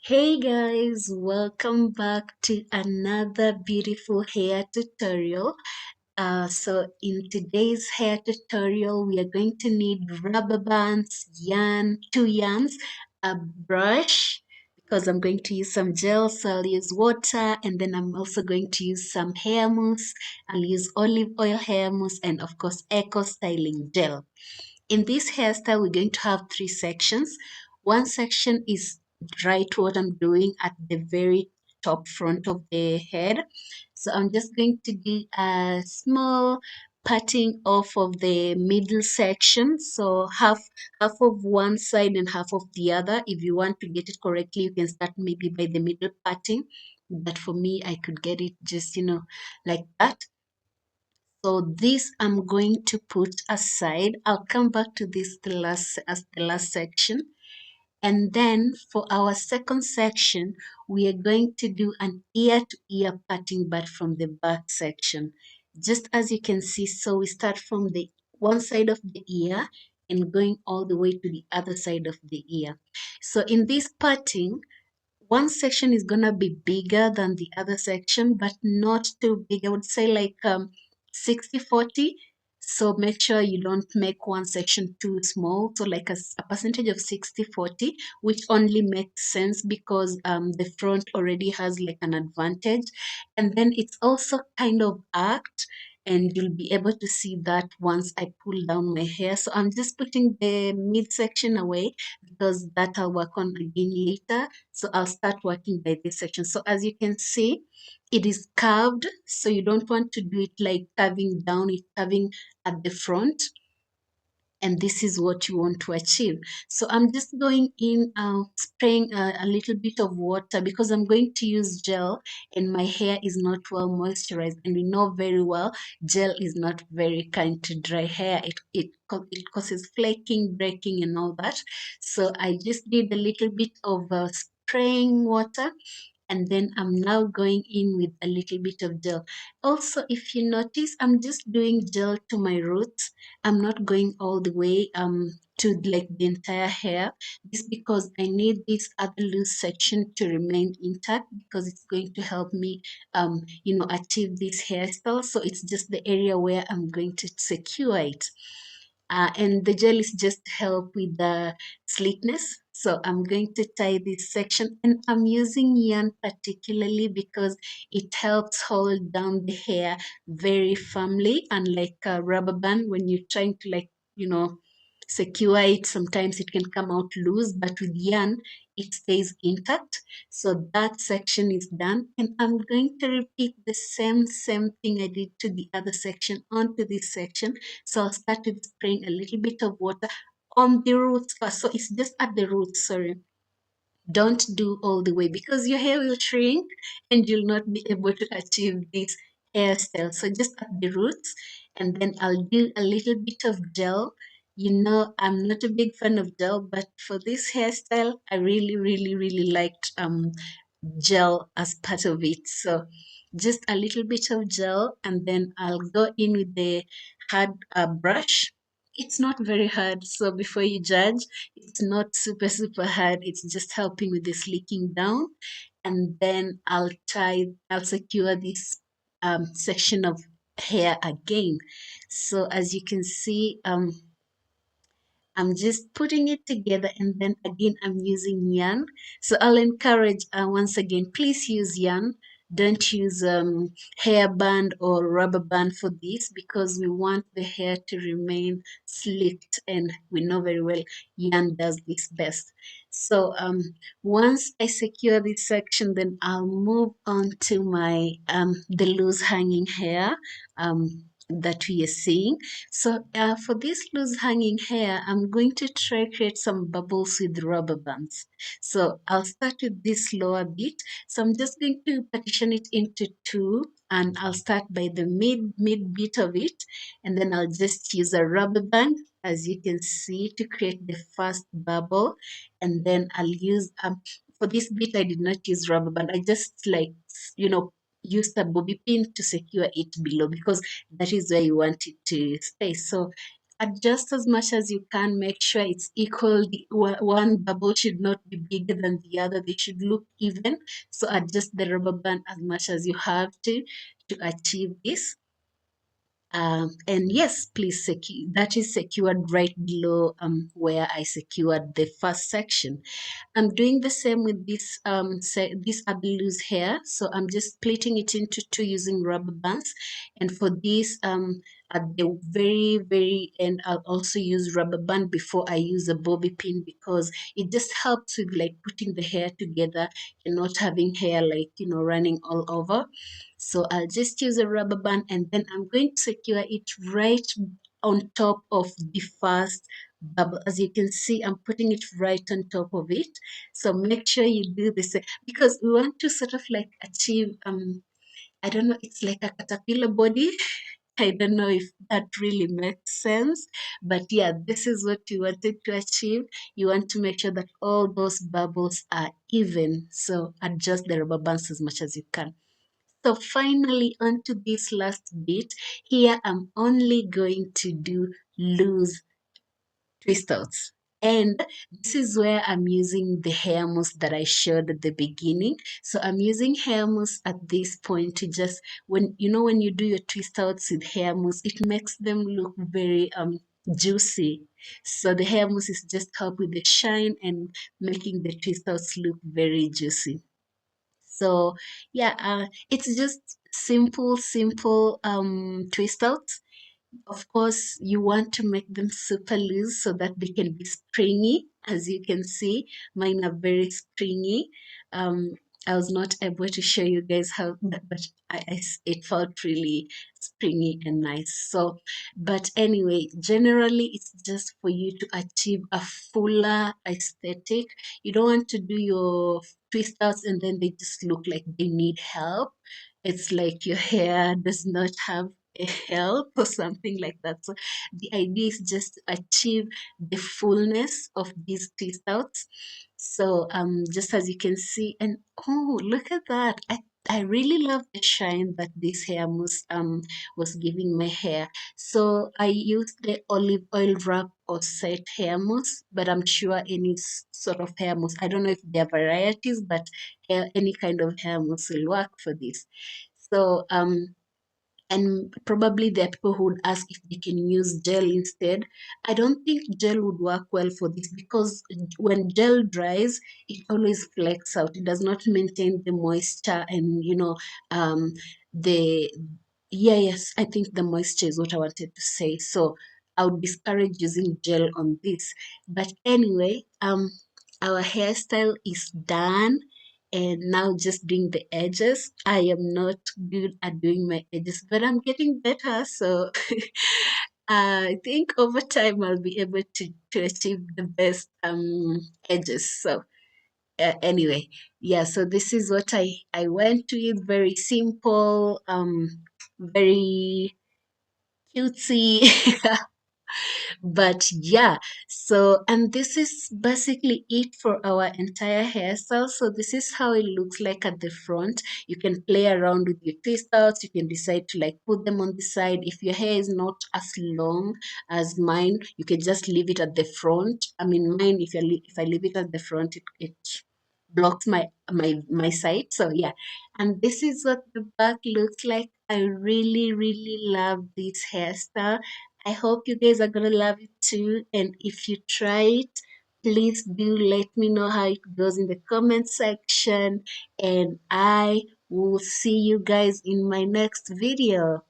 Hey guys, welcome back to another beautiful hair tutorial. So in today's hair tutorial, we are going to need rubber bands, yarn, two yarns, a brush, because I'm going to use some gel, so I'll use water, and then I'm also going to use some hair mousse. I'll use olive oil hair mousse, and of course, eco styling gel. In this hairstyle, we're going to have three sections. One section is right what I'm doing at the very top front of the head. So I'm just going to do a small parting off of the middle section. So half of one side and half of the other. If you want to get it correctly, you can start maybe by the middle parting. But for me, I could get it just, like that. So this I'm going to put aside. I'll come back to this as the last section. And then for our second section, we are going to do an ear to ear parting, but from the back section. Just as you can see, so we start from the one side of the ear and going all the way to the other side of the ear. So in this parting, one section is gonna be bigger than the other section, but not too big. I would say like 60-40. So make sure you don't make one section too small. So like a percentage of 60-40, which only makes sense because the front already has like an advantage. And then it's also kind of arched, and you'll be able to see that once I pull down my hair. So I'm just putting the midsection away because that I'll work on again later. So I'll start working by this section. So as you can see, it is curved. So you don't want to do it like curving down, it's curving at the front. And this is what you want to achieve. So I'm just going in, spraying a little bit of water because I'm going to use gel and my hair is not well moisturized. And we know very well gel is not very kind to dry hair. It causes flaking, breaking, and all that. So I just did a little bit of spraying water, and then I'm now going in with a little bit of gel. Also, if you notice, I'm just doing gel to my roots. I'm not going all the way to like the entire hair. This because I need this other loose section to remain intact because it's going to help me achieve this hairstyle. So it's just the area where I'm going to secure it. And the gel is just to help with the sleekness. So I'm going to tie this section, and I'm using yarn particularly because it helps hold down the hair very firmly, unlike a rubber band when you're trying to secure it. Sometimes it can come out loose, but with yarn, it stays intact. So that section is done, and I'm going to repeat the same thing I did to the other section onto this section. So I'll start with spraying a little bit of water on the roots first. So it's just at the roots, sorry. Don't do all the way because your hair will shrink and you'll not be able to achieve this hairstyle. So just at the roots, and then I'll do a little bit of gel. I'm not a big fan of gel, but for this hairstyle, I really, really, really liked gel as part of it. So just a little bit of gel, and then I'll go in with the hard brush. It's not very hard, so before you judge, it's not super hard. It's just helping with the slicking down, and then I'll secure this section of hair again. So as you can see, I'm just putting it together, and then again I'm using yarn. So I'll encourage once again, please use yarn. Don't use hair band or rubber band for this because we want the hair to remain slicked, and we know very well yarn does this best. So once I secure this section, then I'll move on to my the loose hanging hair that we are seeing. So for this loose hanging hair, I'm going to try create some bubbles with rubber bands. So I'll start with this lower bit. So I'm just going to partition it into two, and I'll start by the mid bit of it, and then I'll just use a rubber band, as you can see, to create the first bubble, and then I'll use for this bit I did not use rubber band. I just used a bobby pin to secure it below because that is where you want it to stay. So adjust as much as you can. Make sure it's equal. One bubble should not be bigger than the other. They should look even. So adjust the rubber band as much as you have to achieve this. And yes, please secure that is secured right below where I secured the first section. I'm doing the same with this ablu's hair. So I'm just splitting it into two using rubber bands. And for this, at the very end, I'll also use rubber band before I use a bobby pin, because it just helps with like putting the hair together and not having hair like, running all over. So I'll just use a rubber band, and then I'm going to secure it right on top of the first bubble. As you can see, I'm putting it right on top of it. So make sure you do this, because we want to sort of like achieve, I don't know, it's like a caterpillar body. I don't know if that really makes sense, but yeah, this is what you wanted to achieve. You want to make sure that all those bubbles are even. So adjust the rubber bands as much as you can. So finally, onto this last bit. Here, I'm only going to do loose twist outs. And this is where I'm using the hair mousse that I showed at the beginning. So I'm using hair mousse at this point to just, when you do your twist outs with hair mousse, it makes them look very juicy. So the hair mousse is just help with the shine and making the twist outs look very juicy. So yeah, it's just simple twist outs. Of course, you want to make them super loose so that they can be springy. As you can see, mine are very springy. Um, I was not able to show you guys how, but it felt really springy and nice. So, but anyway, generally, it's just for you to achieve a fuller aesthetic. You don't want to do your twist outs and then they just look like they need help. It's like your hair does not have a help or something like that. So the idea is just to achieve the fullness of these twist outs. So just as you can see, and oh, look at that. I really love the shine that this hair mousse was giving my hair. So I used the olive oil wrap or set hair mousse, but I'm sure any sort of hair mousse, I don't know if there are varieties, but any kind of hair mousse will work for this. So and probably there are people who would ask if they can use gel instead. I don't think gel would work well for this, because when gel dries, it always flakes out. It does not maintain the moisture, and the yeah, yes, I think the moisture is what I wanted to say. So I would discourage using gel on this. But anyway, our hairstyle is done, and now just doing the edges. I am not good at doing my edges, but I'm getting better. So I think over time I'll be able to achieve the best edges. So anyway, yeah. So this is what I went to it. Very simple, very cutesy. But yeah, so and this is basically it for our entire hairstyle. So this is how it looks like at the front. You can play around with your twist outs. You can decide to like put them on the side. If your hair is not as long as mine, you can just leave it at the front. I mean, mine, if I leave it at the front, it blocks my side. So yeah, and this is what the back looks like. I really love this hairstyle. I hope you guys are gonna love it too. And if you try it, please do let me know how it goes in the comment section. And I will see you guys in my next video.